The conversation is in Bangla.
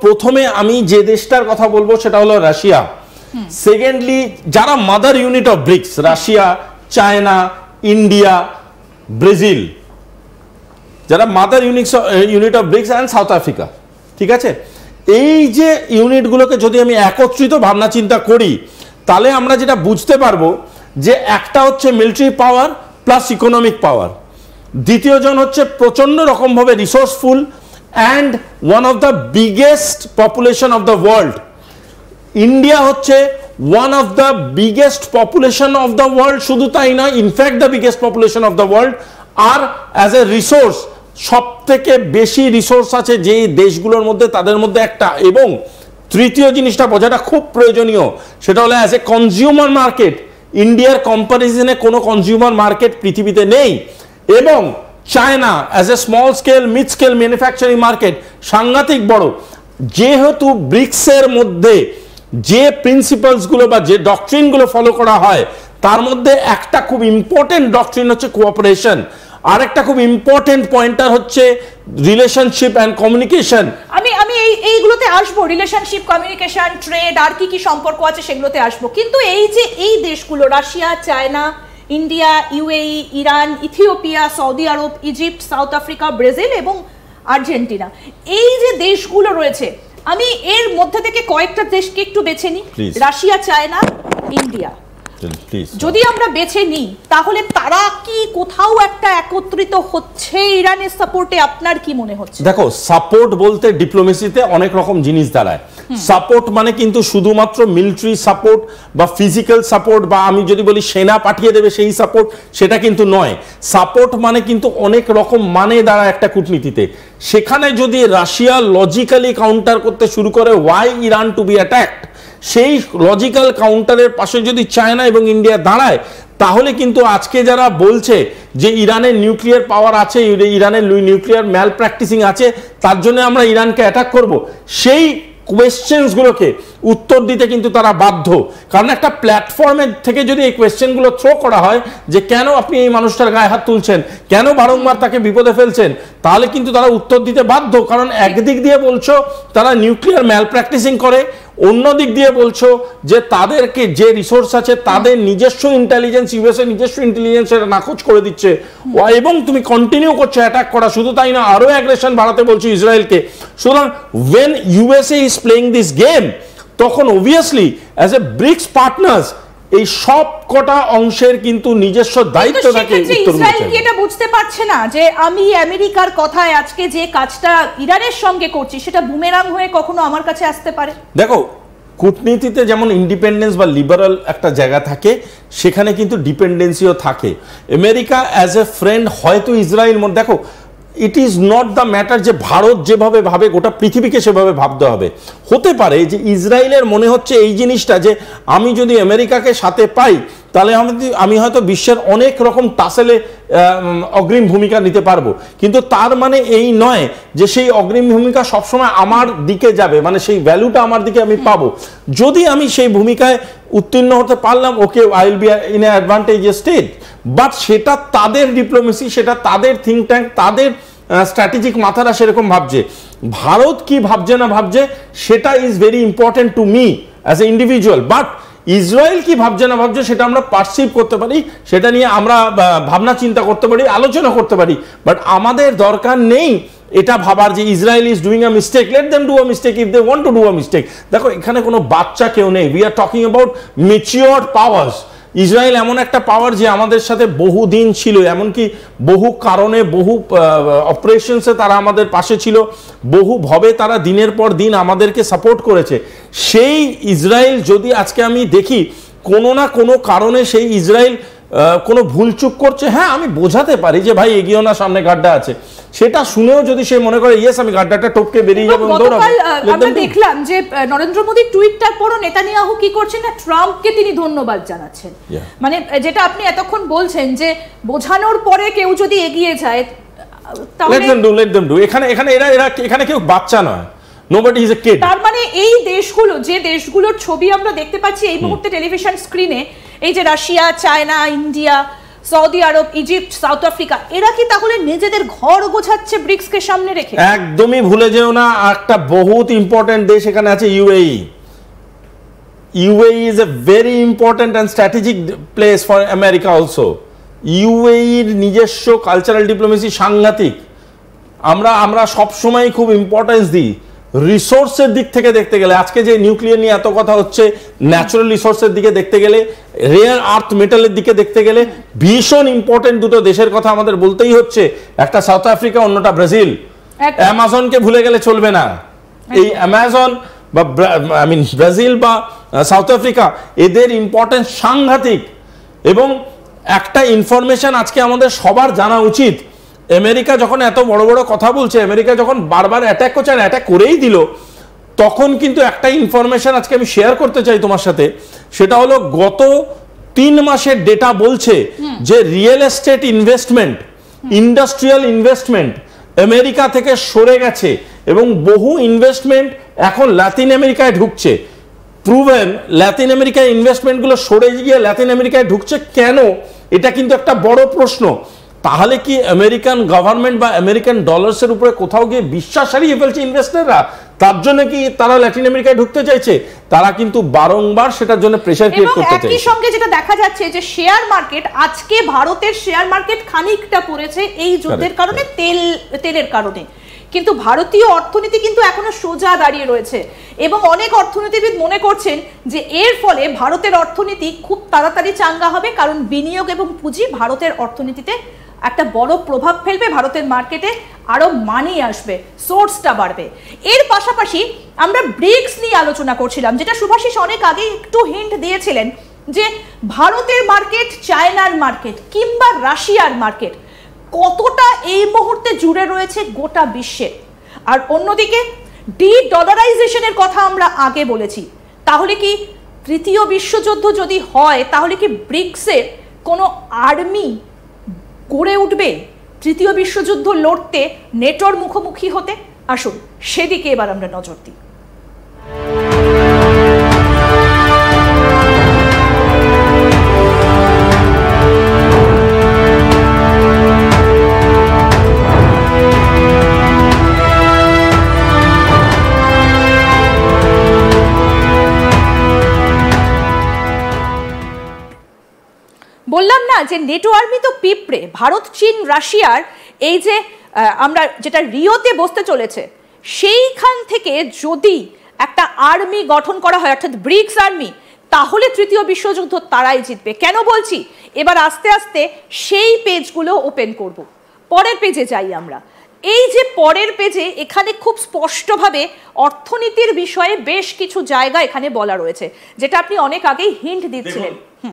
প্রথমে আমি যে দেশটার কথা বলবো সেটা হলো রাশিয়া। সেকেন্ডলি যারা mother unit of BRICS, Russia, China, India, Brazil, যারা mother unit of BRICS and South Africa, ঠিক আছে, এই যে ইউনিটগুলোকে যদি আমি একত্রিত ভাবনা চিন্তা করি তাহলে আমরা যেটা বুঝতে পারবো যে একটা হচ্ছে military power plus economic power, দ্বিতীয়জন হচ্ছে প্রচন্ড রকমভাবে resourceful and one of the biggest population of the world. India হচ্ছে one of the biggest population of the world, শুধু তাই নয়, in fact the biggest population of the world. আর অ্যাজ এ রিসোর্স সব থেকে বেশি রিসোর্স আছে যে দেশগুলোর মধ্যে, তাদের মধ্যে একটা। এবং তৃতীয় জিনিসটা বোঝাটা খুব প্রয়োজনীয়, সেটা হলো অ্যাজ এ কনজিউমার মার্কেট ইন্ডিয়ার কম্পারিজনে কোনো কনজিউমার মার্কেট পৃথিবীতে নেই। এবং China as a small scale mid scale manufacturing market সাংঘাতিক বড়। যেহেতু ব্রিক্সের মধ্যে যে প্রিন্সিপালসগুলো বা যে ডক্ট্রিনগুলো ফলো করা হয় তার মধ্যে একটা খুব ইম্পর্টেন্ট ডক্ট্রিন হচ্ছে কোঅপারেশন, আর একটা খুব ইম্পর্টেন্ট পয়েন্টার হচ্ছে রিলেশনশিপ অ্যান্ড কমিউনিকেশন। আমি এইগুলোতে আসবো, রিলেশনশিপ, কমিউনিকেশন, ট্রেড, আর কি কি সম্পর্ক আছে সেগুলোতে আসবো। কিন্তু এই যে এই দেশগুলো Russia, China, India, UAE, Iran, Ethiopia, Saudi Arab, Egypt, South Africa, Brazil এবং আর্জেন্টিনা, এই যে দেশগুলো রয়েছে, আমি এর মধ্যে থেকে কয়েকটা দেশকে একটু বেছে নিই। রাশিয়া, চায়না, ইন্ডিয়া, যদি আমরা বেছে নিই তাহলে তারা কি কোথাও একটা একত্রিত হচ্ছে ইরানের সাপোর্টে? আপনার কি মনে হচ্ছে? দেখো, সাপোর্ট বলতে ডিপ্লোমেসিতে অনেক রকম জিনিস দাঁড়ায়। সাপোর্ট মানে কিন্তু শুধুমাত্র মিলিটারি সাপোর্ট বা ফিজিক্যাল সাপোর্ট, বা আমি যদি বলি সেনা পাঠিয়ে দেবে সেই সাপোর্ট, সেটা কিন্তু নয়। সাপোর্ট মানে কিন্তু অনেক রকম মানে দাঁড়ায় একটা কূটনীতিতে। সেখানে যদি রাশিয়া লজিক্যালি কাউন্টার করতে শুরু করে why Iran to be attacked, সেই লজিক্যাল কাউন্টারের পাশে যদি চায়না এবং ইন্ডিয়া দাঁড়ায়, তাহলে কিন্তু আজকে যারা বলছে যে ইরানের নিউক্লিয়ার পাওয়ার আছে, ইরানের নিউক্লিয়ার ম্যাল প্র্যাকটিসিং আছে, তার জন্য আমরা ইরানকে অ্যাটাক করব, সেই কোয়েশ্চেন্সগুলোকে উত্তর দিতে কিন্তু তারা বাধ্য। কারণ একটা প্ল্যাটফর্মের থেকে যদি এই কোয়েশ্চেনগুলো থ্রো করা হয় যে কেন আপনি এই মানুষটার গায়ে হাত তুলছেন, কেন বারংবার তাকে বিপদে ফেলছেন, তাহলে কিন্তু তারা উত্তর দিতে বাধ্য। কারণ একদিক দিয়ে বলছো তারা নিউক্লিয়ার ম্যাল প্র্যাকটিসিং করে, অন্য দিক দিয়ে বলছো যে তাদেরকে যে রিসোর্স আছে তাদের নিজস্ব ইন্টেলিজেন্স, ইউএসএ নিজস্ব ইন্টেলিজেন্স সেটা নাকচ করে দিচ্ছে, এবং তুমি কন্টিনিউ করছো অ্যাটাক করা। শুধু তাই না, আরো অ্যাগ্রেশন বাড়াতে বলছো ইসরায়েলকে। সুতরাং when USA is playing this game, তখন obviously as a BRICS partners এই সব কটা অংশের কিন্তু নিজস্ব দায়িত্ব থাকে। ইসরায়েল কি এটা বুঝতে পারছে না যে আমি আমেরিকার কথায় আজকে যে কাজটা ইরানের সঙ্গে করছি সেটা বুমেরাং হয়ে কখনো আমার কাছে আসতে পারে? দেখো, কূটনীতিতে যেমন ইন্ডিপেন্ডেন্স বা লিবারাল একটা জায়গা থাকে, সেখানে কিন্তু ডিপেন্ডেন্সিও থাকে। আমেরিকা অ্যাজ এ ফ্রেন্ড হয়তো ইসরায়েল মধ্যে, দেখো it is not the matter যে ভারত যেভাবে ভাবে গোটা পৃথিবীকে সেভাবে ভাবতে হবে। হতে পারে যে ইসরায়েলের মনে হচ্ছে এই জিনিসটা যে আমি যদি আমেরিকাকে সাথে পাই তাহলে আমি হয়তো বিশ্বের অনেক রকম টাসেলে অগ্রিম ভূমিকা নিতে পারবো, কিন্তু তার মানে এই নয় যে সেই অগ্রিম ভূমিকা সবসময় আমার দিকে যাবে, মানে সেই ভ্যালুটা আমার দিকে আমি পাবো। যদি আমি সেই ভূমিকায় উত্তীর্ণ হতে পারলাম, okay, I will be in a advantage state, but সেটা তাদের ডিপ্লোমেসি, সেটা তাদের থিঙ্ক ট্যাঙ্ক, তাদের স্ট্র্যাটেজিক মাথারা সেরকম ভাবছে। ভারত কি ভাবছে না ভাবছে সেটা is very important to me as a individual, but Israel কি ভাবছে না ভাবছে সেটা আমরা পারসিভ করতে পারি, সেটা নিয়ে আমরা ভাবনা চিন্তা করতে পারি, আলোচনা করতে পারি। বাট আমাদের দরকার নেই এটা ভাবার যে Israel is doing a mistake, let them do a mistake if they want to do a mistake. দেখো, এখানে কোনো বাচ্চা কেউ নেই, we are talking about matured powers. Israel এমন একটা পাওয়ার যে আমাদের সাথে বহু দিন ছিল, এমনকি বহু কারণে, বহু অপারেশনসে তারা আমাদের পাশে ছিল, বহু ভাবে তারা দিনের পর দিন আমাদেরকে সাপোর্ট করেছে। সেই ইসরায়েল যদি আজকে আমি দেখি কোনো না কোনো কারণে সেই ইসরায়েল কোনো ভুলচুক করছে, হ্যাঁ আমি বোঝাতে পারি যে ভাই এগিয়েও না, সামনে গাড্ডা আছে, সেটা শুনেও যদি সে মনে করে ইয়েস আমি গাড্ডাটা টপকে বেরিয়ে যাবো। আমরা দেখলাম যে নরেন্দ্র মোদীর টুইটটার পরও নেতানিয়াহু কি করছেন না, ট্রাম্পকে তিনি ধন্যবাদ জানাচ্ছেন। মানে যেটা আপনি এতক্ষণ বলছেন যে বোঝানোর পরে কেউ যদি এগিয়ে যায় let them do। এখানে কেউ বাচ্চা নয়, nobody is a kid। তার মানে এই দেশগুলো, যে দেশগুলোর ছবি আমরা দেখতে পাচ্ছি এই মুহূর্তে টেলিভিশন স্ক্রিনে, এই যে Russia, China, India, Saudi Arab, Egypt, South Africa, এরা কি তাহলে নিজেদের ঘর গোছাচ্ছে ব্রিক্সকে সামনে রেখে? একদমই ভুলে যেও না, একটা বহুত ইম্পর্টেন্ট দেশ এখানে আছে, UAE. UAE is a very important and strategic place for America also. UAE এর নিজস্ব কালচারাল ডিপ্লোমেসি সাংঘাতিক। আমরা সব সময় খুব ইম্পর্টেন্স দিই রিসোর্সের দিক থেকে দেখতে গেলে। আজকে যে নিউক্লিয়ার নিয়ে এত কথা হচ্ছে, ন্যাচারাল রিসোর্সের দিকে দেখতে গেলে, রেয়ার আর্থ মেটালের দিকে দেখতে গেলে ভীষণ ইম্পর্টেন্ট দুটো দেশের কথা আমাদের বলতেই হচ্ছে। একটা সাউথ আফ্রিকা, অন্যটা ব্রাজিল। অ্যামাজনকে ভুলে গেলে চলবে না। এই অ্যামাজন বা ব্রাজিল বা সাউথ আফ্রিকা, এদের ইম্পর্টেন্স সাংঘাতিক। এবং একটা ইনফরমেশন আজকে আমাদের সবার জানা উচিত, আমেরিকা যখন এত বড় বড় কথা বলছে, আমেরিকা যখন বারবার অ্যাটাক করছে, আর অ্যাটাক করেই দিল, তখন কিন্তু একটা ইনফরমেশন আজকে আমি শেয়ার করতে চাই তোমার সাথে। সেটা হলো গত 3 মাসের ডেটা বলছে যে real estate investment, industrial investment America থেকে সরে গেছে এবং বহু ইনভেস্টমেন্ট এখন লাতিন আমেরিকায় ঢুকছে। প্রুভেন লাতিন আমেরিকায় ইনভেস্টমেন্টগুলো সরে গিয়ে লাতিন আমেরিকায় ঢুকছে কেন? এটা কিন্তু একটা বড় প্রশ্ন। তাহলে কি আমেরিকান গভর্নমেন্ট বা আমেরিকান ডলার্সের উপরে কোথাও গিয়ে বিশ্বাস হারিয়ে ফেলছে ইনভেস্টররা? তার জন্য কি তারা লাতিন আমেরিকায় ঢুকতে চাইছে? তারা কিন্তু বারংবার সেটার জন্য প্রেসার ক্রিয়েট করতে চাইছে। একই সঙ্গে যেটা দেখা যাচ্ছে যে শেয়ার মার্কেট, আজকে ভারতের শেয়ার মার্কেট খানিকটা পড়েছে এই যুদ্ধের কারণে, তেলের কারণে, কিন্তু ভারতীয় অর্থনীতি কিন্তু এখনো সোজা দাঁড়িয়ে রয়েছে। এবং অনেক অর্থনীতিবিদ মনে করছেন যে এর ফলে ভারতের অর্থনীতি খুব তাড়াতাড়ি চাঙ্গা হবে, কারণ বিনিয়োগ এবং পুঁজি ভারতের অর্থনীতিতে একটা বড় প্রভাব ফেলবে, ভারতের মার্কেটে আরো মানি আসবে, সোর্সটা বাড়বে। এর পাশাপাশি আমরা ব্রিক্স নিয়ে আলোচনা করছিলাম, যেটা শুভাশিস অনেক আগে একটু হিন্ট দিয়েছিলেন যে ভারতের মার্কেট, চায়নার মার্কেট কিংবা রাশিয়ার মার্কেট কতটা এই মুহূর্তে জুড়ে রয়েছে গোটা বিশ্বে। আর অন্যদিকে ডলারাইজেশনের কথা আমরা আগে বলেছি। তাহলে কি তৃতীয় বিশ্বযুদ্ধ যদি হয়, তাহলে কি ব্রিক্সের কোনো আর্মি গড়ে উঠবে তৃতীয় বিশ্বযুদ্ধ লড়তে, নেটোর মুখোমুখি হতে? আসুন সেদিকে এবার আমরা নজর দিই। বললাম না যে নেটো আর্মি তো পিঁপড়ে। ভারত, চীন, রাশিয়ার এই যে আমরা যেটা রিওতে বসতে চলেছে, সেইখান থেকে যদি একটা আর্মি গঠন করা হয়, অর্থাৎ ব্রিক্স আর্মি, তাহলে তৃতীয় বিশ্বযুদ্ধ তারাই জিতবে। কেন বলছি? এবার আস্তে আস্তে সেই পেজগুলো ওপেন করব। পরের পেজে যাই আমরা। এই যে পরের পেজে, এখানে খুব স্পষ্টভাবে অর্থনীতির বিষয়ে বেশ কিছু জায়গা এখানে বলা রয়েছে, যেটা আপনি অনেক আগেই হিন্ট দিচ্ছিলেন।